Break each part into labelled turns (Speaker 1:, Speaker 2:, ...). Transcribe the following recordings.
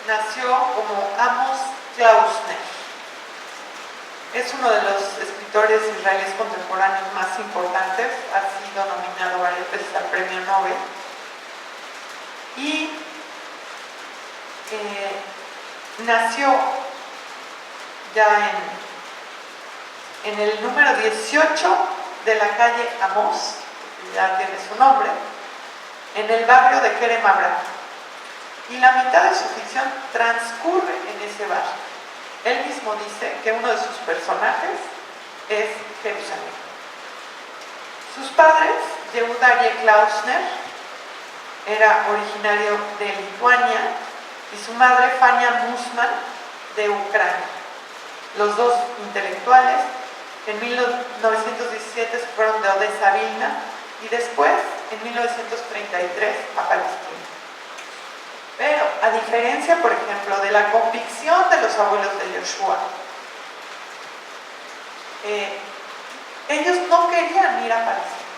Speaker 1: nació como Amos Klausner. Es uno de los escritores israelíes contemporáneos más importantes, ha sido nominado varias veces al Premio Nobel y nació ya en el número 18 de la calle Amos, que ya tiene su nombre, en el barrio de Kerem Abraham. Y la mitad de su ficción transcurre en ese barrio. Él mismo dice que uno de sus personajes es Jerusalén. Sus padres, Yehuda Arie Klausner, era originario de Lituania, y su madre, Fania Musman, de Ucrania. Los dos intelectuales en 1917 se fueron de Odessa a Vilna y después, en 1933, a Palestina. Pero, a diferencia, por ejemplo, de la convicción de los abuelos de Yoshua, ellos no querían ir a Palestina,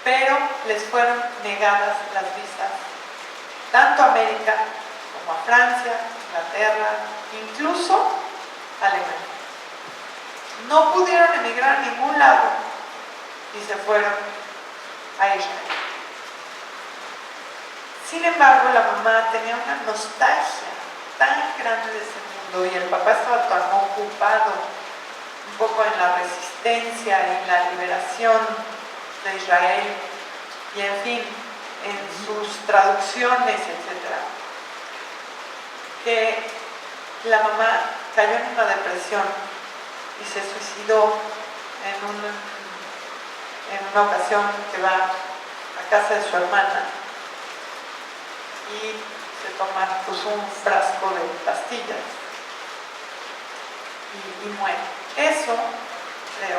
Speaker 1: pero les fueron negadas las visas, tanto a América como a Francia, Inglaterra, incluso a Alemania. No pudieron emigrar a ningún lado y se fueron a Israel. Sin embargo, la mamá tenía una nostalgia tan grande de ese mundo y el papá estaba tan ocupado un poco en la resistencia y en la liberación de Israel y, en fin, en sus traducciones, etc., que la mamá cayó en una depresión y se suicidó en una ocasión que va a casa de su hermana y se toma pues, un frasco de pastillas y muere. Eso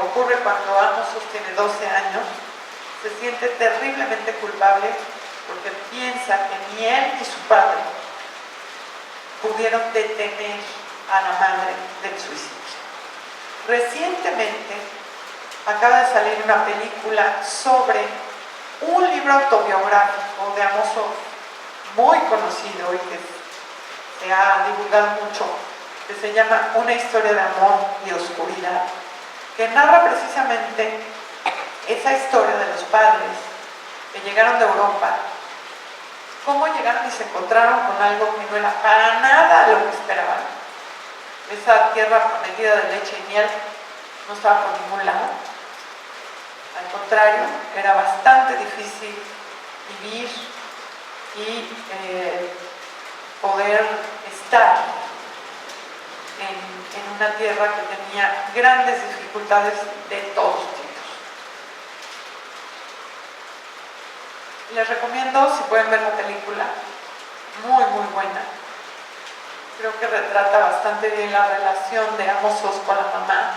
Speaker 1: ocurre cuando Amos tiene 12 años, se siente terriblemente culpable porque piensa que ni él ni su padre pudieron detener a la madre del suicidio. Recientemente acaba de salir una película sobre un libro autobiográfico de Amos Oz, muy conocido y que se ha divulgado mucho, que se llama Una historia de amor y oscuridad, que narra precisamente esa historia de los padres que llegaron de Europa, cómo llegaron y se encontraron con algo que no era para nada lo que esperaban. Esa tierra prometida de leche y miel no estaba por ningún lado. Al contrario, era bastante difícil vivir y poder estar en una tierra que tenía grandes dificultades de todos tipos. Les recomiendo, si pueden ver la película, muy buena. Creo que retrata bastante bien la relación de Amos Oz con la mamá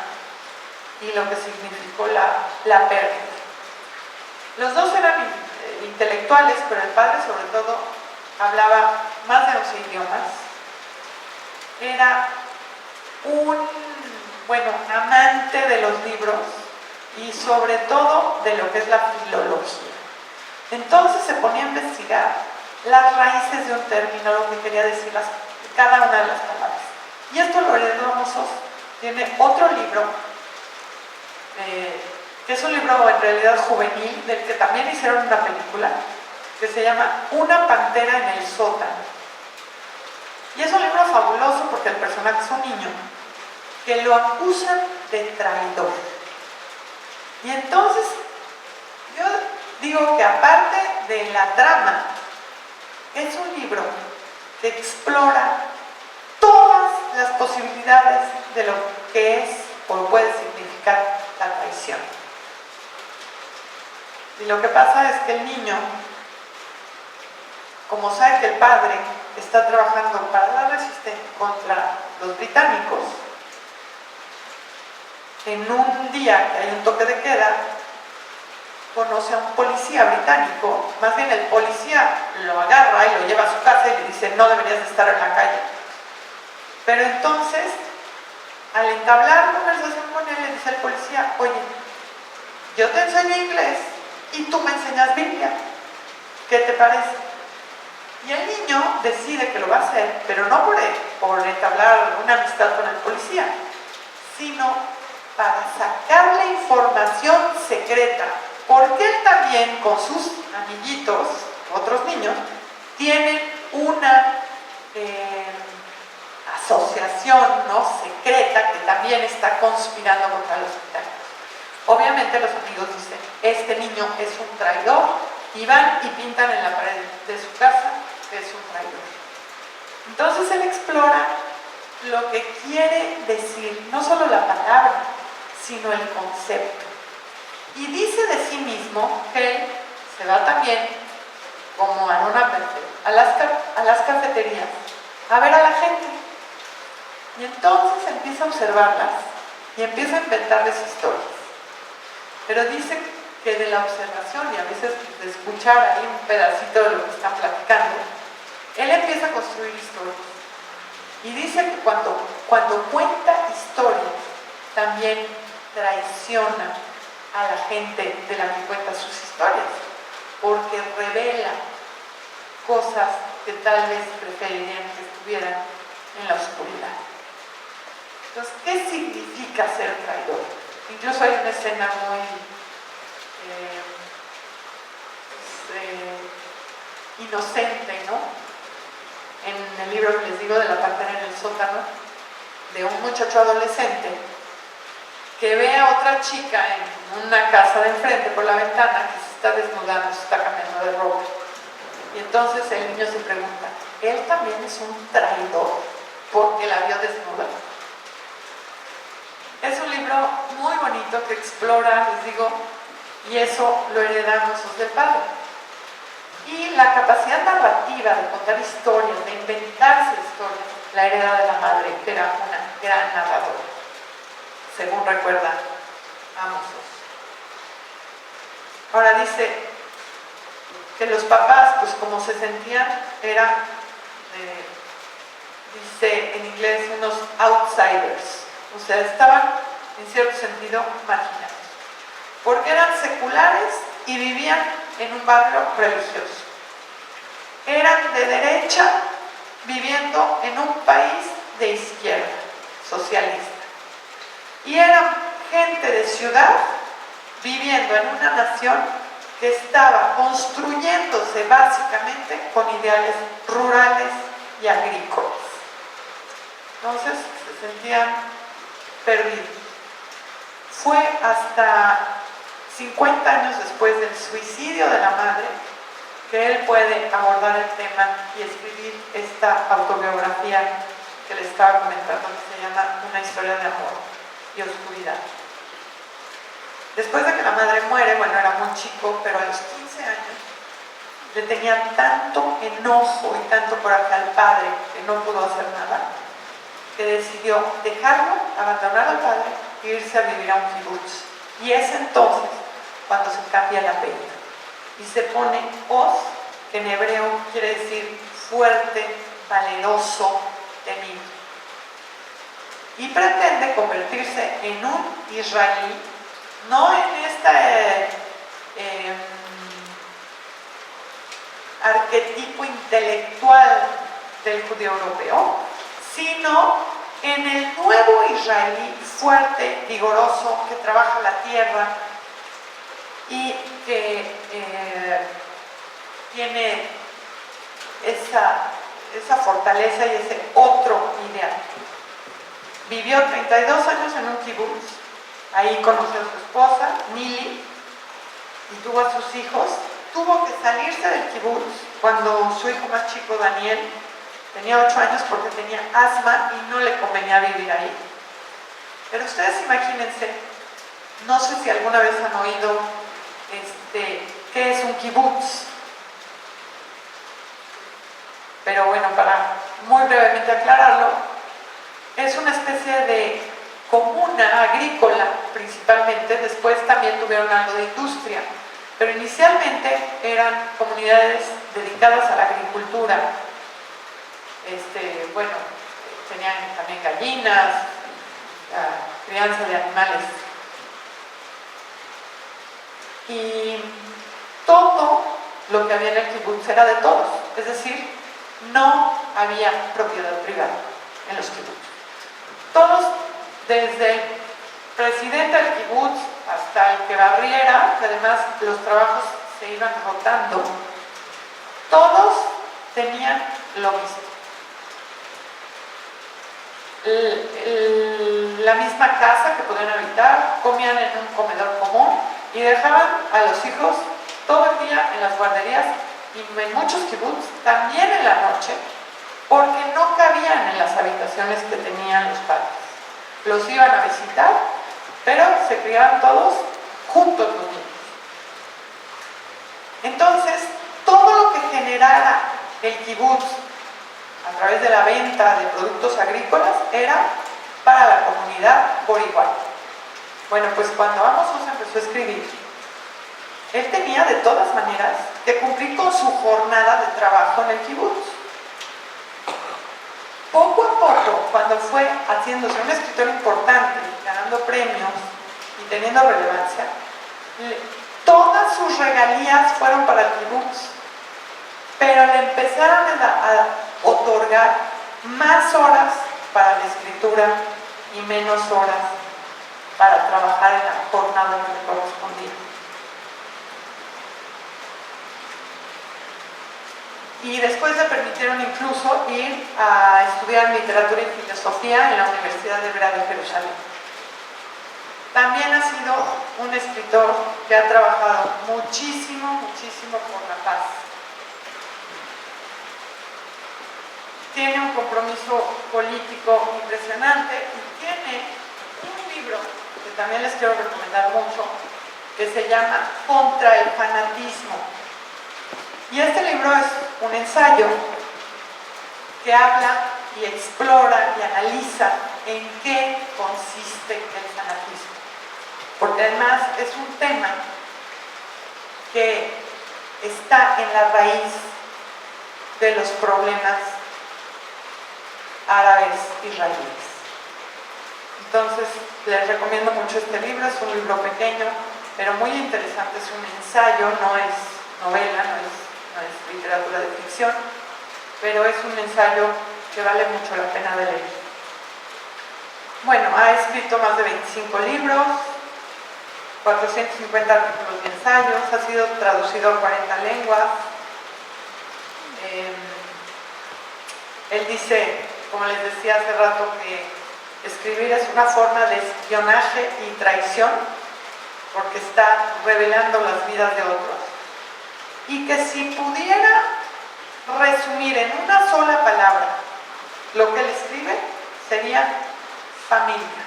Speaker 1: y lo que significó la pérdida. Los dos eran intelectuales, pero el padre sobre todo hablaba más de 11 idiomas. Era un amante de los libros y sobre todo de lo que es la filología. Entonces se ponía a investigar las raíces de un término, lo que quería decir cada una de las palabras. Y esto lo heredó Amos Oz. Tiene otro libro, que es un libro en realidad juvenil, del que también hicieron una película, que se llama Una pantera en el sótano. Y es un libro fabuloso porque el personaje es un niño que lo acusan de traidor. Y entonces, yo digo que aparte de la trama, es un libro que explora todas las posibilidades de lo que es o puede significar la traición. Y lo que pasa es que el niño, como sabe que el padre está trabajando para la resistencia contra los británicos, en un día que hay un toque de queda, conoce a un policía británico, más bien el policía lo agarra y lo lleva a su casa y le dice: no deberías estar en la calle. Pero entonces, al entablar conversación con él, le dice al policía: oye, yo te enseño inglés y tú me enseñas Biblia, ¿qué te parece? Y el niño decide que lo va a hacer, pero no por entablar una amistad con el policía, sino para sacarle información secreta, porque él también con sus amiguitos, otros niños, tienen una asociación, ¿no?, secreta que también está conspirando contra los gitanos. Obviamente los amigos dicen, este niño es un traidor, y van y pintan en la pared de su casa que es un traidor. Entonces él explora lo que quiere decir, no solo la palabra, sino el concepto. Y dice de sí mismo que él se va también, como a las cafeterías, a ver a la gente. Y entonces empieza a observarlas y empieza a inventarles historias. Pero dice que de la observación y a veces de escuchar ahí un pedacito de lo que están platicando, él empieza a construir historias. Y dice que cuando cuenta historias, también traiciona a la gente de la que cuenta sus historias, porque revela cosas que tal vez preferirían que estuvieran en la oscuridad. Entonces, ¿qué significa ser traidor? Incluso hay una escena muy inocente, ¿no?, en el libro que les digo de la pantera en el sótano, de un muchacho adolescente que ve a otra chica en una casa de enfrente por la ventana que se está desnudando, se está cambiando de ropa. Y entonces el niño se pregunta, ¿él también es un traidor porque la vio desnuda? Es un libro muy bonito que explora, les digo, y eso lo heredamos los del padre. Y la capacidad narrativa de contar historias, de inventarse historias, la hereda de la madre, que era una gran narradora, según recuerda Amos Oz. Ahora dice que los papás, pues como se sentían, eran, dice en inglés, unos outsiders, o sea, estaban en cierto sentido marginados, porque eran seculares y vivían en un barrio religioso. Eran de derecha viviendo en un país de izquierda, socialista. Y eran gente de ciudad viviendo en una nación que estaba construyéndose básicamente con ideales rurales y agrícolas. Entonces se sentían perdidos. Fue hasta 50 años después del suicidio de la madre que él puede abordar el tema y escribir esta autobiografía que le estaba comentando, que se llama Una historia de amor y oscuridad. Después de que la madre muere, bueno, era muy chico, pero a los 15 años le tenía tanto enojo y tanto coraje al padre que no pudo hacer nada, que decidió dejarlo, abandonar al padre e irse a vivir a un kibutz. Y es entonces cuando se cambia el apellido y se pone Oz, que en hebreo quiere decir fuerte, valeroso, temible. Y pretende convertirse en un israelí, no en este arquetipo intelectual del judío europeo, sino en el nuevo israelí fuerte, vigoroso, que trabaja la tierra y que tiene esa fortaleza y ese otro ideal. Vivió 32 años en un kibutz, ahí conoció a su esposa, Nili, y tuvo a sus hijos. Tuvo que salirse del kibutz cuando su hijo más chico, Daniel, tenía 8 años porque tenía asma y no le convenía vivir ahí. Pero ustedes imagínense, no sé si alguna vez han oído qué es un kibutz. Pero bueno, para muy brevemente aclararlo, es una especie de comuna agrícola principalmente, después también tuvieron algo de industria, pero inicialmente eran comunidades dedicadas a la agricultura. Bueno, tenían también gallinas, crianza de animales. Y todo lo que había en el kibutz era de todos, es decir, no había propiedad privada en los kibbutz. Todos, desde el presidente del kibbutz hasta el que barriera, que además los trabajos se iban rotando, todos tenían lo mismo. La misma casa que podían habitar, comían en un comedor común y dejaban a los hijos todo el día en las guarderías y en muchos kibbutz también en la noche, porque no cabían en las habitaciones que tenían los padres. Los iban a visitar, pero se criaban todos juntos los niños. Entonces, todo lo que generara el kibbutz a través de la venta de productos agrícolas era para la comunidad por igual. Bueno, pues cuando Amos Oz empezó a escribir, él tenía de todas maneras que cumplir con su jornada de trabajo en el kibbutz. Poco a poco, cuando fue haciéndose un escritor importante, ganando premios y teniendo relevancia, todas sus regalías fueron para el kibbutz, pero le empezaron a otorgar más horas para la escritura y menos horas para trabajar en la jornada que le correspondía. Y después le permitieron incluso ir a estudiar literatura y filosofía en la Universidad Hebrea de Jerusalén. También ha sido un escritor que ha trabajado muchísimo por la paz. Tiene un compromiso político impresionante y tiene un libro que también les quiero recomendar mucho, que se llama Contra el fanatismo. Y este libro es un ensayo que habla y explora y analiza en qué consiste el fanatismo. Porque además es un tema que está en la raíz de los problemas árabes israelíes. Entonces, les recomiendo mucho este libro. Es un libro pequeño, pero muy interesante. Es un ensayo, no es novela, no es literatura de ficción, pero es un ensayo que vale mucho la pena de leer. Bueno, ha escrito más de 25 libros, 450 artículos y ensayos, ha sido traducido a 40 lenguas. Él dice, como les decía hace rato, que escribir es una forma de espionaje y traición, porque está revelando las vidas de otros. Y que si pudiera resumir en una sola palabra lo que él escribe, sería familia.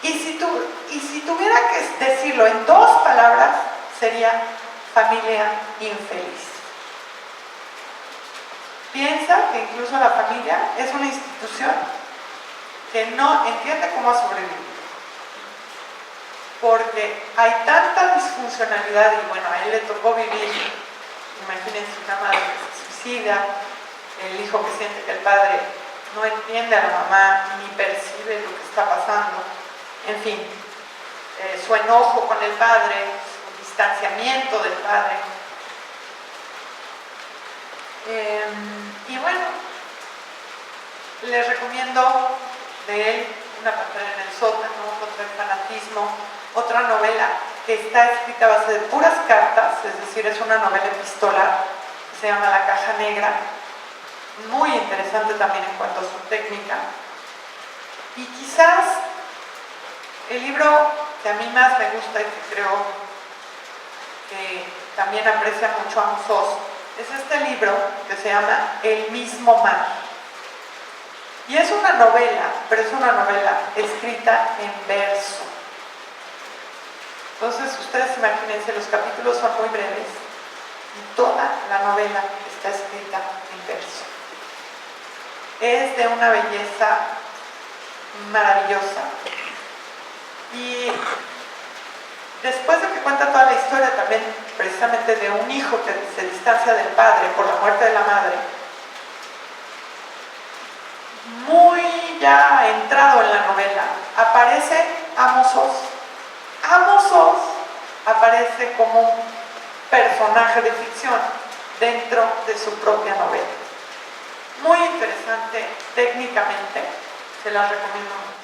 Speaker 1: Y si tuviera que decirlo en dos palabras, sería familia infeliz. Piensa que incluso la familia es una institución que no entiende cómo sobrevivir. Porque hay tanta disfuncionalidad y bueno, a él le tocó vivir, imagínense una madre que se suicida, el hijo que siente que el padre no entiende a la mamá ni percibe lo que está pasando, en fin, su enojo con el padre, su distanciamiento del padre. Y bueno, les recomiendo de él Una pantera en el sótano, Contra el fanatismo, otra novela que está escrita a base de puras cartas, es decir, es una novela epistolar, que se llama La caja negra, muy interesante también en cuanto a su técnica. Y quizás el libro que a mí más me gusta y que creo que también aprecia mucho Amos Oz es este libro que se llama El mismo mar. Y es una novela, pero es una novela escrita en verso. Entonces, ustedes imagínense, los capítulos son muy breves y toda la novela está escrita en verso. Es de una belleza maravillosa. Y después de que cuenta toda la historia también precisamente de un hijo que se distancia del padre por la muerte de la madre, muy ya entrado en la novela, aparece Amos Oz. Amos Oz aparece como un personaje de ficción dentro de su propia novela. muy interesante técnicamente, se las recomiendo mucho.